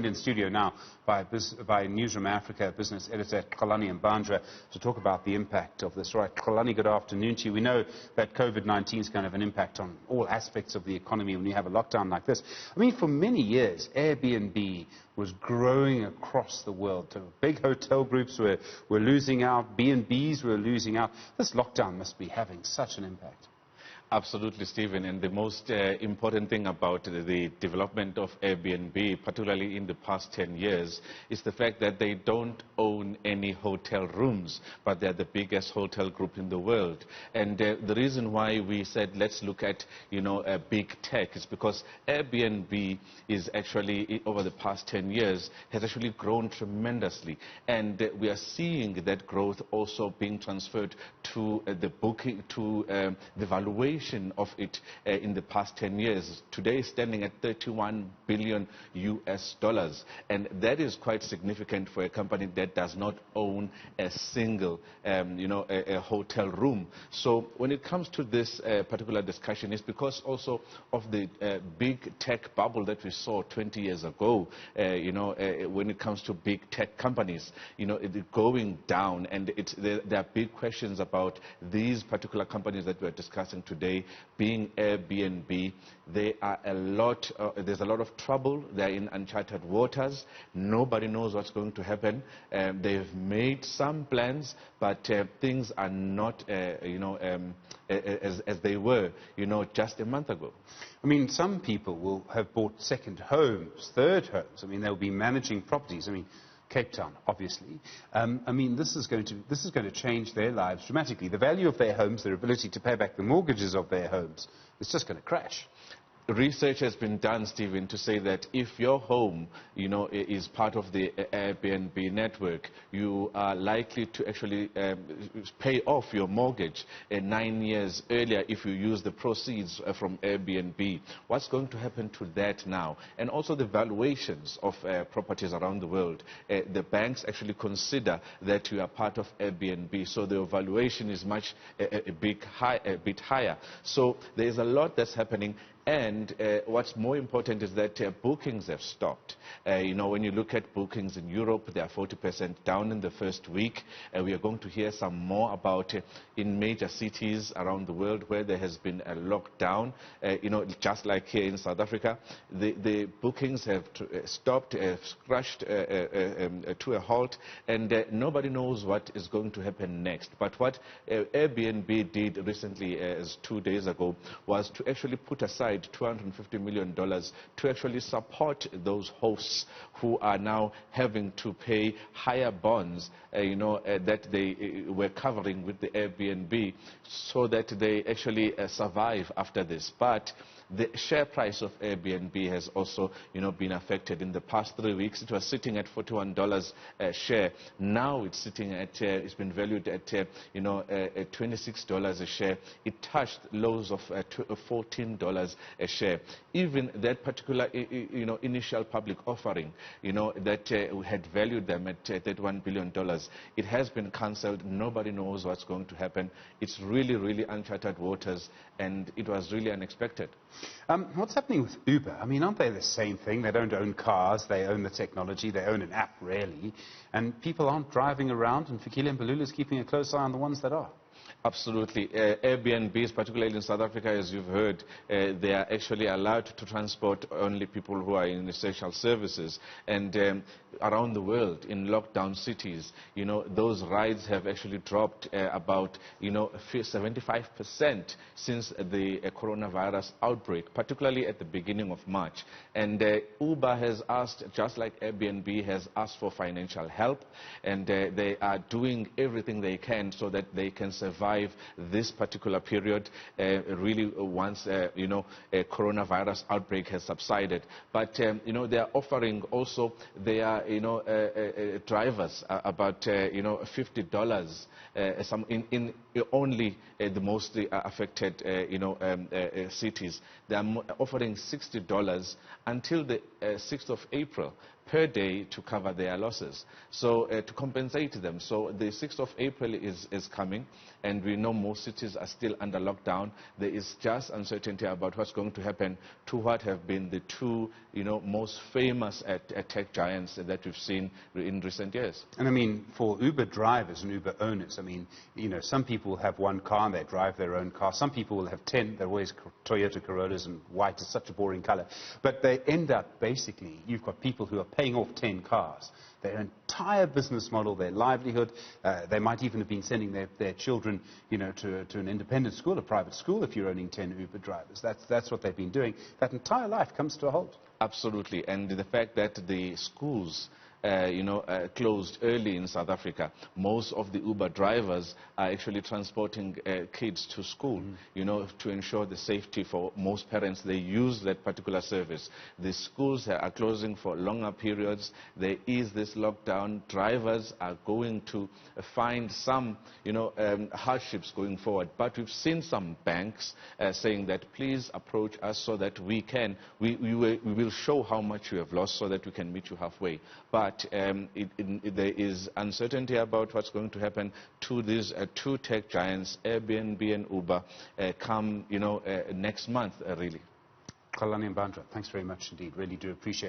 joined in studio now by Newzroom Africa business editor Xolani Mbanjwa to talk about the impact of this. Right, Xolani, good afternoon to you. We know that COVID-19 is going to have an impact on all aspects of the economy when you have a lockdown like this. I mean, for many years, Airbnb was growing across the world. So big hotel groups were losing out, B&Bs were losing out. This lockdown must be having such an impact. Absolutely, Stephen. And the most important thing about the development of Airbnb, particularly in the past 10 years, is the fact that they don't own any hotel rooms, but they're the biggest hotel group in the world. And the reason why we said let's look at, big tech is because Airbnb is actually, over the past 10 years, has actually grown tremendously. And we are seeing that growth also being transferred to the booking, to the valuation of it in the past 10 years. Today standing at $31 billion US, and that is quite significant for a company that does not own a single a hotel room. So when it comes to this particular discussion, it's because also of the big tech bubble that we saw 20 years ago, when it comes to big tech companies, going down, and there are big questions about these particular companies that we're discussing today. Being Airbnb, there's a lot of trouble. They're in uncharted waters. Nobody knows what's going to happen. They've made some plans, but things are not, as they were, just a month ago. I mean, some people will have bought second homes, third homes. I mean, they'll be managing properties. I mean, Cape Town, obviously. I mean, this is going to change their lives dramatically. The value of their homes, their ability to pay back the mortgages of their homes, is just going to crash. Research has been done, Stephen, to say that if your home, is part of the Airbnb network, you are likely to actually pay off your mortgage 9 years earlier if you use the proceeds from Airbnb. What's going to happen to that now? And also the valuations of properties around the world. The banks actually consider that you are part of Airbnb, so the valuation is a bit higher. So there is a lot that's happening. And what's more important is that bookings have stopped. When you look at bookings in Europe, they are 40% down in the first week. We are going to hear some more about in major cities around the world where there has been a lockdown. Just like here in South Africa, the bookings have stopped, crashed to a halt, and nobody knows what is going to happen next. But what Airbnb did recently, 2 days ago, was to actually put aside $250 million to actually support those hosts who are now having to pay higher bonds, that they were covering with the Airbnb, so that they actually survive after this. But the share price of Airbnb has also, been affected. In the past 3 weeks, it was sitting at $41 a share. Now it's sitting at, it's been valued at, $26 a share. It touched lows of $14 a share. Even that particular, initial public offering, that had valued them at $31 billion, it has been cancelled. Nobody knows what's going to happen. It's really, really uncharted waters, and it was really unexpected. What's happening with Uber? I mean, aren't they the same thing? They don't own cars, they own the technology, they own an app, really. And people aren't driving around, and Fikile Mbalula is keeping a close eye on the ones that are. Absolutely. Airbnbs, particularly in South Africa, as you've heard, they are actually allowed to transport only people who are in essential services. And around the world, in lockdown cities, those rides have actually dropped about, 75% since the coronavirus outbreak, particularly at the beginning of March. And Uber has asked, just like Airbnb has asked, for financial help, and they are doing everything they can so that they can survive this particular period, really once a coronavirus outbreak has subsided. But they are offering also their drivers about $50 in only the mostly affected cities. They are offering $60 until the 6th of April per day to cover their losses, so to compensate them. So the 6th of April is coming, and we know most cities are still under lockdown. There is just uncertainty about what's going to happen to what have been the two, most famous tech giants that we've seen in recent years. And I mean, for Uber drivers and Uber owners, I mean, some people have one car and they drive their own car. Some people will have 10. They're always Toyota Corollas, and white is such a boring color. But they end up, basically, you've got people who are paying off 10 cars. Their entire business model, their livelihood, they might even have been sending their children, to an independent school, a private school, if you're owning 10 Uber drivers. That's what they've been doing. That entire life comes to a halt. Absolutely. And the fact that the schools closed early in South Africa. Most of the Uber drivers are actually transporting kids to school, to ensure the safety for most parents. They use that particular service. The schools are closing for longer periods. There is this lockdown. Drivers are going to find some, hardships going forward. But we've seen some banks saying that please approach us so that we will show how much you have lost so that we can meet you halfway. But there is uncertainty about what's going to happen to these two tech giants, Airbnb and Uber, come next month, really. Xolani Mbanjwa, thanks very much indeed. Really do appreciate it.